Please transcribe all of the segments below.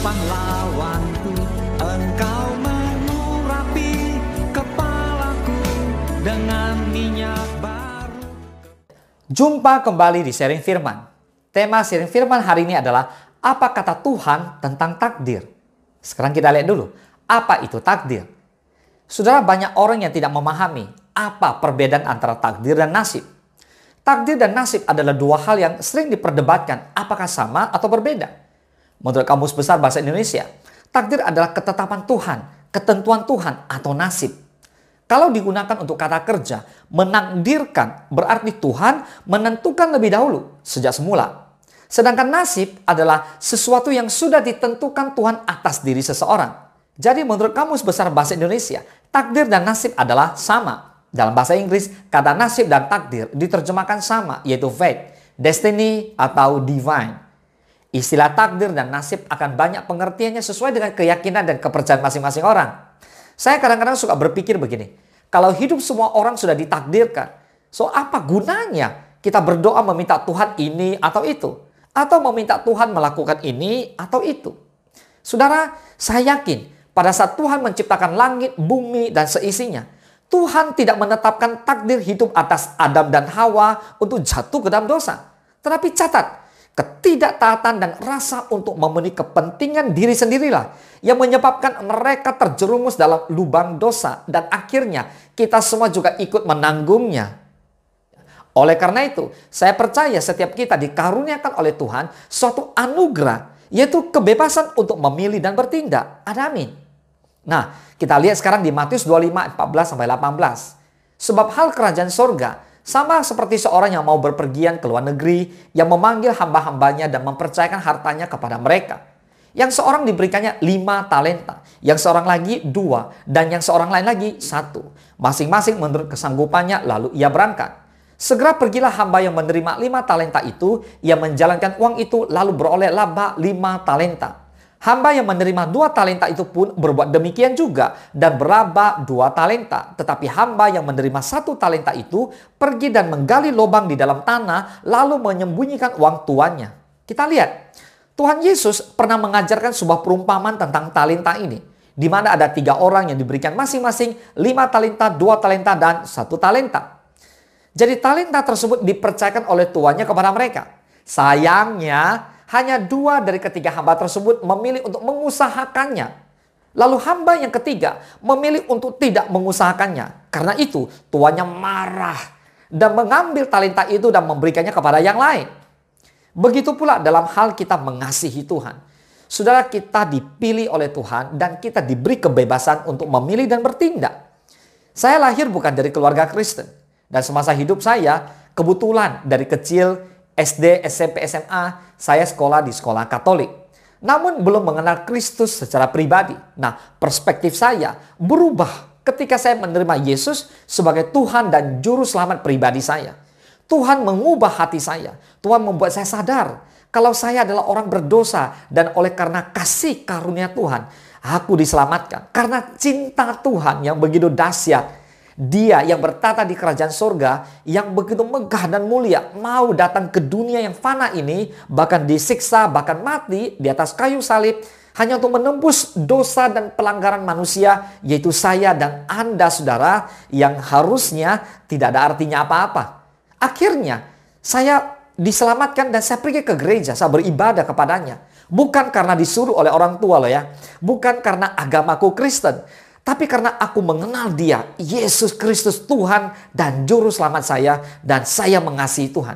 depan lawanku, Engkau mengurapi kepalaku dengan minyak baru. Jumpa kembali di Sharing Firman. Tema Sharing Firman hari ini adalah apa kata Tuhan tentang takdir. Sekarang kita lihat dulu, apa itu takdir? Saudara, banyak orang yang tidak memahami apa perbedaan antara takdir dan nasib. Takdir dan nasib adalah dua hal yang sering diperdebatkan apakah sama atau berbeda. Menurut Kamus Besar Bahasa Indonesia, takdir adalah ketetapan Tuhan, ketentuan Tuhan atau nasib. Kalau digunakan untuk kata kerja, menakdirkan berarti Tuhan menentukan lebih dahulu sejak semula. Sedangkan nasib adalah sesuatu yang sudah ditentukan Tuhan atas diri seseorang. Jadi menurut Kamus Besar Bahasa Indonesia, takdir dan nasib adalah sama. Dalam bahasa Inggris, kata nasib dan takdir diterjemahkan sama, yaitu fate, destiny, atau divine. Istilah takdir dan nasib akan banyak pengertiannya sesuai dengan keyakinan dan kepercayaan masing-masing orang. Saya kadang-kadang suka berpikir begini, kalau hidup semua orang sudah ditakdirkan, so apa gunanya kita berdoa meminta Tuhan ini atau itu? Atau meminta Tuhan melakukan ini atau itu? Saudara, saya yakin pada saat Tuhan menciptakan langit, bumi, dan seisinya, Tuhan tidak menetapkan takdir hidup atas Adam dan Hawa untuk jatuh ke dalam dosa. Tetapi catat, ketidaktaatan dan rasa untuk memenuhi kepentingan diri sendirilah yang menyebabkan mereka terjerumus dalam lubang dosa. Dan akhirnya kita semua juga ikut menanggungnya. Oleh karena itu, saya percaya setiap kita dikaruniakan oleh Tuhan suatu anugerah, yaitu kebebasan untuk memilih dan bertindak. Ada amin. Nah, kita lihat sekarang di Matius 25, 14-18. Sebab hal kerajaan sorga sama seperti seorang yang mau berpergian ke luar negeri, yang memanggil hamba-hambanya dan mempercayakan hartanya kepada mereka. Yang seorang diberikannya 5 talenta, yang seorang lagi 2, dan yang seorang lain lagi 1. Masing-masing menurut kesanggupannya, lalu ia berangkat. Segera pergilah hamba yang menerima 5 talenta itu, ia menjalankan uang itu lalu beroleh laba 5 talenta. Hamba yang menerima 2 talenta itu pun berbuat demikian juga dan berlaba 2 talenta. Tetapi hamba yang menerima 1 talenta itu pergi dan menggali lubang di dalam tanah lalu menyembunyikan uang tuannya. Kita lihat, Tuhan Yesus pernah mengajarkan sebuah perumpamaan tentang talenta ini, di mana ada 3 orang yang diberikan masing-masing 5 talenta, 2 talenta, dan 1 talenta. Jadi talenta tersebut dipercayakan oleh tuannya kepada mereka. Sayangnya, hanya 2 dari ketiga hamba tersebut memilih untuk mengusahakannya. Lalu hamba yang ketiga memilih untuk tidak mengusahakannya. Karena itu tuannya marah dan mengambil talenta itu dan memberikannya kepada yang lain. Begitu pula dalam hal kita mengasihi Tuhan. Saudara, kita dipilih oleh Tuhan dan kita diberi kebebasan untuk memilih dan bertindak. Saya lahir bukan dari keluarga Kristen. Dan semasa hidup saya, kebetulan dari kecil SD, SMP, SMA, saya sekolah di sekolah Katolik. Namun belum mengenal Kristus secara pribadi. Nah, perspektif saya berubah ketika saya menerima Yesus sebagai Tuhan dan Juru Selamat pribadi saya. Tuhan mengubah hati saya. Tuhan membuat saya sadar kalau saya adalah orang berdosa dan oleh karena kasih karunia Tuhan, aku diselamatkan. Karena cinta Tuhan yang begitu dahsyat. Dia yang bertata di kerajaan sorga yang begitu megah dan mulia mau datang ke dunia yang fana ini, bahkan disiksa, bahkan mati di atas kayu salib hanya untuk menembus dosa dan pelanggaran manusia, yaitu saya dan Anda, saudara, yang harusnya tidak ada artinya apa-apa. Akhirnya saya diselamatkan dan saya pergi ke gereja, saya beribadah kepadanya. Bukan karena disuruh oleh orang tua loh ya, bukan karena agamaku Kristen, tapi karena aku mengenal Dia, Yesus Kristus Tuhan dan Juru Selamat saya, dan saya mengasihi Tuhan.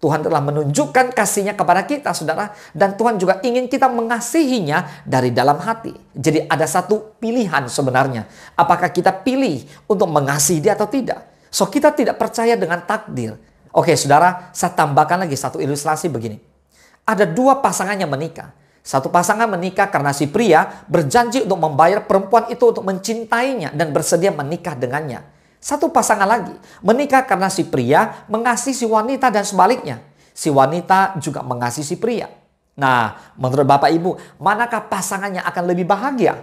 Tuhan telah menunjukkan kasih-Nya kepada kita, saudara, dan Tuhan juga ingin kita mengasihinya dari dalam hati. Jadi ada satu pilihan sebenarnya. Apakah kita pilih untuk mengasihi Dia atau tidak? So, kita tidak percaya dengan takdir. Oke, saudara, saya tambahkan lagi satu ilustrasi begini. Ada 2 pasangan yang menikah. Satu pasangan menikah karena si pria berjanji untuk membayar perempuan itu untuk mencintainya dan bersedia menikah dengannya. Satu pasangan lagi menikah karena si pria mengasihi si wanita dan sebaliknya. Si wanita juga mengasihi si pria. Nah, menurut Bapak Ibu, manakah pasangan yang akan lebih bahagia?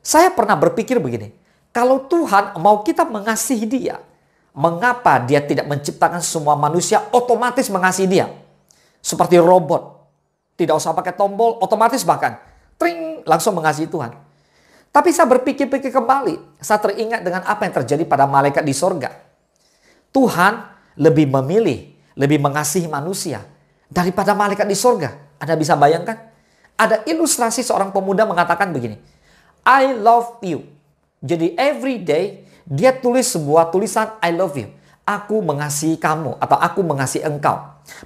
Saya pernah berpikir begini, kalau Tuhan mau kita mengasihi Dia, mengapa Dia tidak menciptakan semua manusia otomatis mengasihi Dia? Seperti robot. Tidak usah pakai tombol, otomatis bahkan. tring, langsung mengasihi Tuhan. Tapi saya berpikir-pikir kembali, saya teringat dengan apa yang terjadi pada malaikat di sorga. Tuhan lebih memilih, lebih mengasihi manusia daripada malaikat di sorga. Anda bisa bayangkan? Ada ilustrasi seorang pemuda mengatakan begini, I love you. Jadi every day dia tulis sebuah tulisan I love you. Aku mengasihi kamu atau aku mengasihi engkau.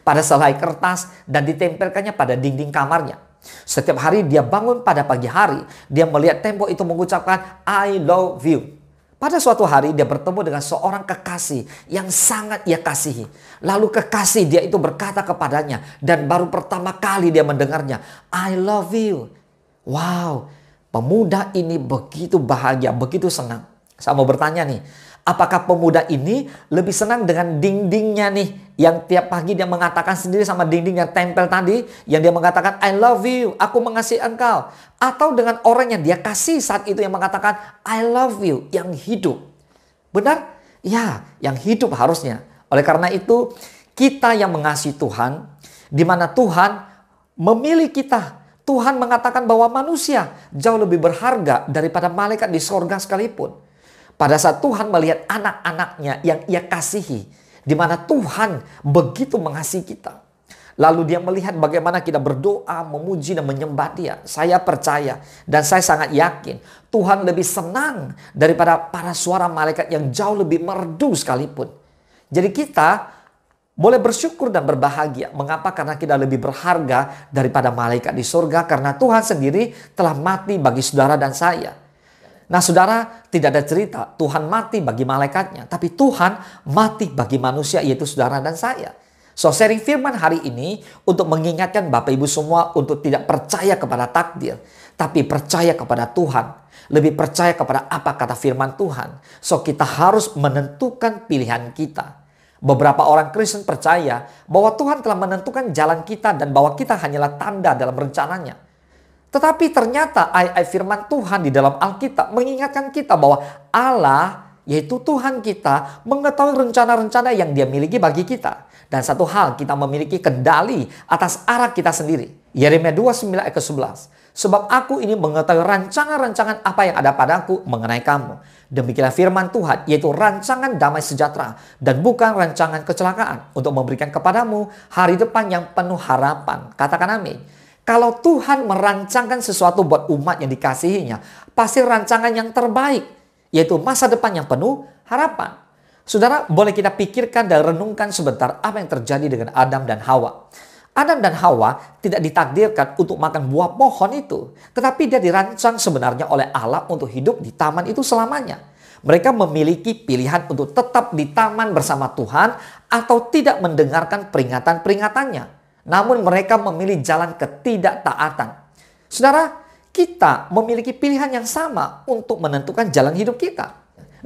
Pada selai kertas dan ditempelkannya pada dinding kamarnya. Setiap hari dia bangun pada pagi hari, dia melihat tembok itu mengucapkan I love you. Pada suatu hari dia bertemu dengan seorang kekasih yang sangat ia kasihi. Lalu kekasih dia itu berkata kepadanya, dan baru pertama kali dia mendengarnya, I love you. Wow, pemuda ini begitu bahagia, begitu senang. Saya mau bertanya nih, apakah pemuda ini lebih senang dengan dindingnya nih, yang tiap pagi dia mengatakan sendiri sama dinding yang tempel tadi, yang dia mengatakan I love you, aku mengasihi engkau, atau dengan orang yang dia kasih saat itu yang mengatakan I love you, yang hidup? Benar? Ya, yang hidup harusnya. Oleh karena itu, kita yang mengasihi Tuhan, di mana Tuhan memilih kita. Tuhan mengatakan bahwa manusia jauh lebih berharga daripada malaikat di sorga sekalipun. Pada saat Tuhan melihat anak-anaknya yang ia kasihi, di mana Tuhan begitu mengasihi kita. Lalu dia melihat bagaimana kita berdoa, memuji dan menyembah dia. Saya percaya dan saya sangat yakin Tuhan lebih senang daripada para suara malaikat yang jauh lebih merdu sekalipun. Jadi kita boleh bersyukur dan berbahagia. Mengapa? Karena kita lebih berharga daripada malaikat di surga. Karena Tuhan sendiri telah mati bagi saudara dan saya. Nah saudara, tidak ada cerita Tuhan mati bagi malaikatnya. Tapi Tuhan mati bagi manusia, yaitu saudara dan saya. So sharing firman hari ini untuk mengingatkan Bapak Ibu semua untuk tidak percaya kepada takdir. Tapi percaya kepada Tuhan. Lebih percaya kepada apa kata firman Tuhan. So kita harus menentukan pilihan kita. Beberapa orang Kristen percaya bahwa Tuhan telah menentukan jalan kita dan bahwa kita hanyalah tanda dalam rencananya. Tetapi ternyata ayat-ayat firman Tuhan di dalam Alkitab mengingatkan kita bahwa Allah, yaitu Tuhan kita, mengetahui rencana-rencana yang Dia miliki bagi kita. Dan satu hal, kita memiliki kendali atas arah kita sendiri. Yeremia 29 ayat ke-11. Sebab aku ini mengetahui rancangan-rancangan apa yang ada padaku mengenai kamu. Demikianlah firman Tuhan, yaitu rancangan damai sejahtera dan bukan rancangan kecelakaan, untuk memberikan kepadamu hari depan yang penuh harapan. Katakan amin. Kalau Tuhan merancangkan sesuatu buat umat yang dikasihinya, pasti rancangan yang terbaik, yaitu masa depan yang penuh harapan. Saudara, boleh kita pikirkan dan renungkan sebentar apa yang terjadi dengan Adam dan Hawa. Adam dan Hawa tidak ditakdirkan untuk makan buah pohon itu, tetapi dia dirancang sebenarnya oleh Allah untuk hidup di taman itu selamanya. Mereka memiliki pilihan untuk tetap di taman bersama Tuhan atau tidak mendengarkan peringatan-peringatannya. Namun mereka memilih jalan ketidaktaatan. Saudara, kita memiliki pilihan yang sama untuk menentukan jalan hidup kita.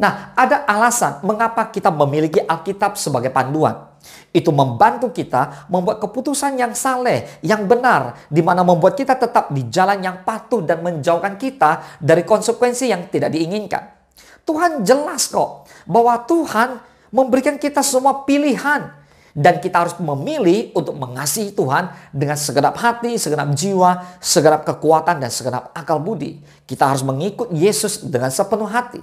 Nah, ada alasan mengapa kita memiliki Alkitab sebagai panduan. Itu membantu kita membuat keputusan yang saleh, yang benar, di mana membuat kita tetap di jalan yang patuh dan menjauhkan kita dari konsekuensi yang tidak diinginkan. Tuhan jelas kok bahwa Tuhan memberikan kita semua pilihan. Dan kita harus memilih untuk mengasihi Tuhan dengan segenap hati, segenap jiwa, segenap kekuatan, dan segenap akal budi. Kita harus mengikut Yesus dengan sepenuh hati.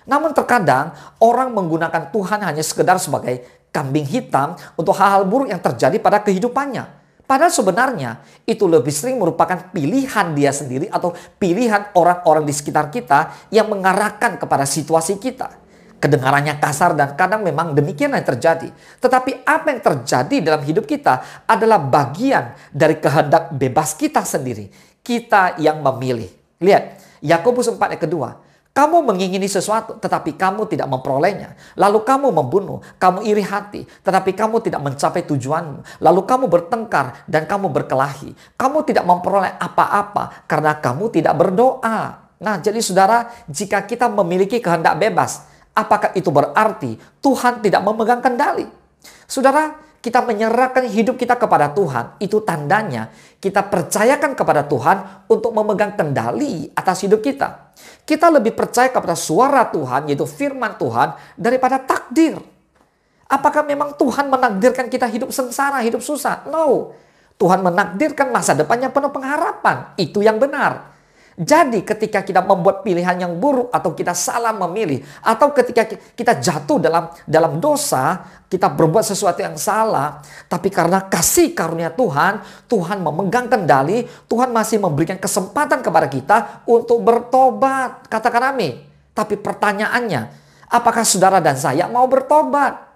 Namun terkadang orang menggunakan Tuhan hanya sekedar sebagai kambing hitam untuk hal-hal buruk yang terjadi pada kehidupannya. Padahal sebenarnya itu lebih sering merupakan pilihan dia sendiri atau pilihan orang-orang di sekitar kita yang mengarahkan kepada situasi kita. Kedengarannya kasar dan kadang memang demikian yang terjadi. Tetapi apa yang terjadi dalam hidup kita adalah bagian dari kehendak bebas kita sendiri. Kita yang memilih. Lihat, Yakobus 4 ayat kedua. Kamu mengingini sesuatu tetapi kamu tidak memperolehnya. Lalu kamu membunuh, kamu iri hati, tetapi kamu tidak mencapai tujuanmu. Lalu kamu bertengkar dan kamu berkelahi. Kamu tidak memperoleh apa-apa karena kamu tidak berdoa. Nah, jadi saudara, jika kita memiliki kehendak bebas, apakah itu berarti Tuhan tidak memegang kendali? Saudara, kita menyerahkan hidup kita kepada Tuhan. Itu tandanya kita percayakan kepada Tuhan untuk memegang kendali atas hidup kita. Kita lebih percaya kepada suara Tuhan, yaitu firman Tuhan, daripada takdir. Apakah memang Tuhan menakdirkan kita hidup sengsara, hidup susah? No. Tuhan menakdirkan masa depan yang penuh pengharapan. Itu yang benar. Jadi ketika kita membuat pilihan yang buruk atau kita salah memilih, atau ketika kita jatuh dalam dosa, kita berbuat sesuatu yang salah, tapi karena kasih karunia Tuhan, Tuhan memegang kendali, Tuhan masih memberikan kesempatan kepada kita untuk bertobat. Katakan amin. Tapi pertanyaannya, apakah saudara dan saya mau bertobat?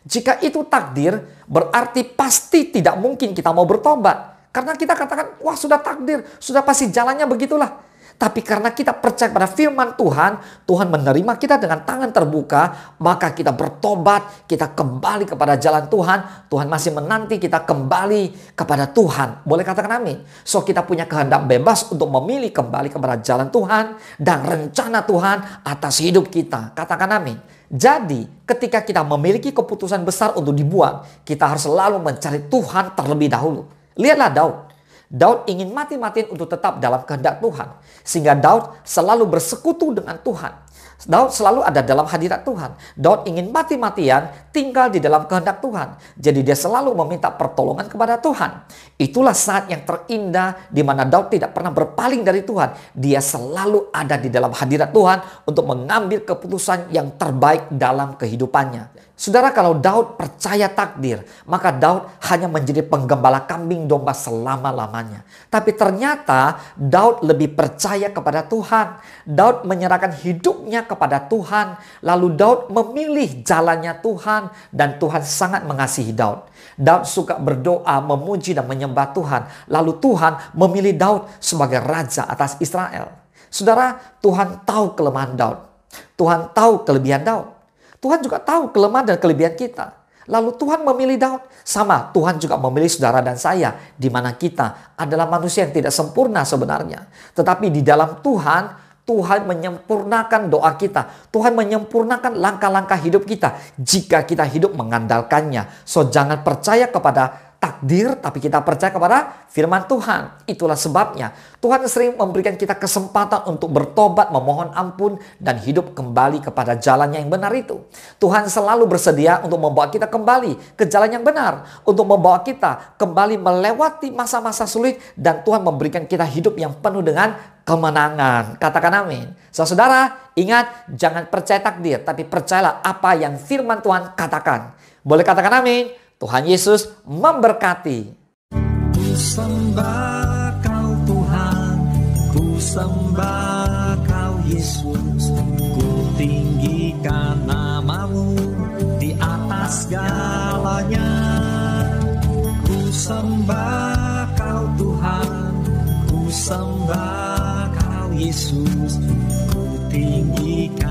Jika itu takdir, berarti pasti tidak mungkin kita mau bertobat. Karena kita katakan, wah sudah takdir, sudah pasti jalannya begitulah. Tapi karena kita percaya pada firman Tuhan, Tuhan menerima kita dengan tangan terbuka, maka kita bertobat, kita kembali kepada jalan Tuhan. Tuhan masih menanti kita kembali kepada Tuhan. Boleh katakan amin. So kita punya kehendak bebas untuk memilih kembali kepada jalan Tuhan dan rencana Tuhan atas hidup kita. Katakan amin. Jadi ketika kita memiliki keputusan besar untuk dibuat, kita harus selalu mencari Tuhan terlebih dahulu. Lihatlah Daud. Daud ingin mati-matian untuk tetap dalam kehendak Tuhan. Sehingga Daud selalu bersekutu dengan Tuhan. Daud selalu ada dalam hadirat Tuhan. Daud ingin mati-matian tinggal di dalam kehendak Tuhan. Jadi dia selalu meminta pertolongan kepada Tuhan. Itulah saat yang terindah di mana Daud tidak pernah berpaling dari Tuhan. Dia selalu ada di dalam hadirat Tuhan untuk mengambil keputusan yang terbaik dalam kehidupannya. Saudara, kalau Daud percaya takdir, maka Daud hanya menjadi penggembala kambing domba selama-lamanya. Tapi ternyata Daud lebih percaya kepada Tuhan. Daud menyerahkan hidupnya kepada Tuhan. Lalu Daud memilih jalannya Tuhan dan Tuhan sangat mengasihi Daud. Daud suka berdoa, memuji dan menyembah Tuhan. Lalu Tuhan memilih Daud sebagai raja atas Israel. Saudara, Tuhan tahu kelemahan Daud. Tuhan tahu kelebihan Daud. Tuhan juga tahu kelemahan dan kelebihan kita. Lalu Tuhan memilih Daud. Sama, Tuhan juga memilih saudara dan saya. Di mana kita adalah manusia yang tidak sempurna sebenarnya. Tetapi di dalam Tuhan, Tuhan menyempurnakan doa kita. Tuhan menyempurnakan langkah-langkah hidup kita. Jika kita hidup mengandalkannya. So jangan percaya kepada takdir, tapi kita percaya kepada firman Tuhan. Itulah sebabnya Tuhan sering memberikan kita kesempatan untuk bertobat, memohon ampun, dan hidup kembali kepada jalan yang benar itu. Tuhan selalu bersedia untuk membawa kita kembali ke jalan yang benar, untuk membawa kita kembali melewati masa-masa sulit, dan Tuhan memberikan kita hidup yang penuh dengan kemenangan. Katakan amin. Saudara, ingat, jangan percaya takdir, tapi percayalah apa yang firman Tuhan katakan. Boleh katakan amin. Tuhan Yesus memberkati. Ku sembah Kau Tuhan, ku sembah Kau Yesus, ku tinggikan nama-Mu di atas segalanya. Ku sembah Kau Tuhan, ku sembah Kau Yesus, ku tinggikan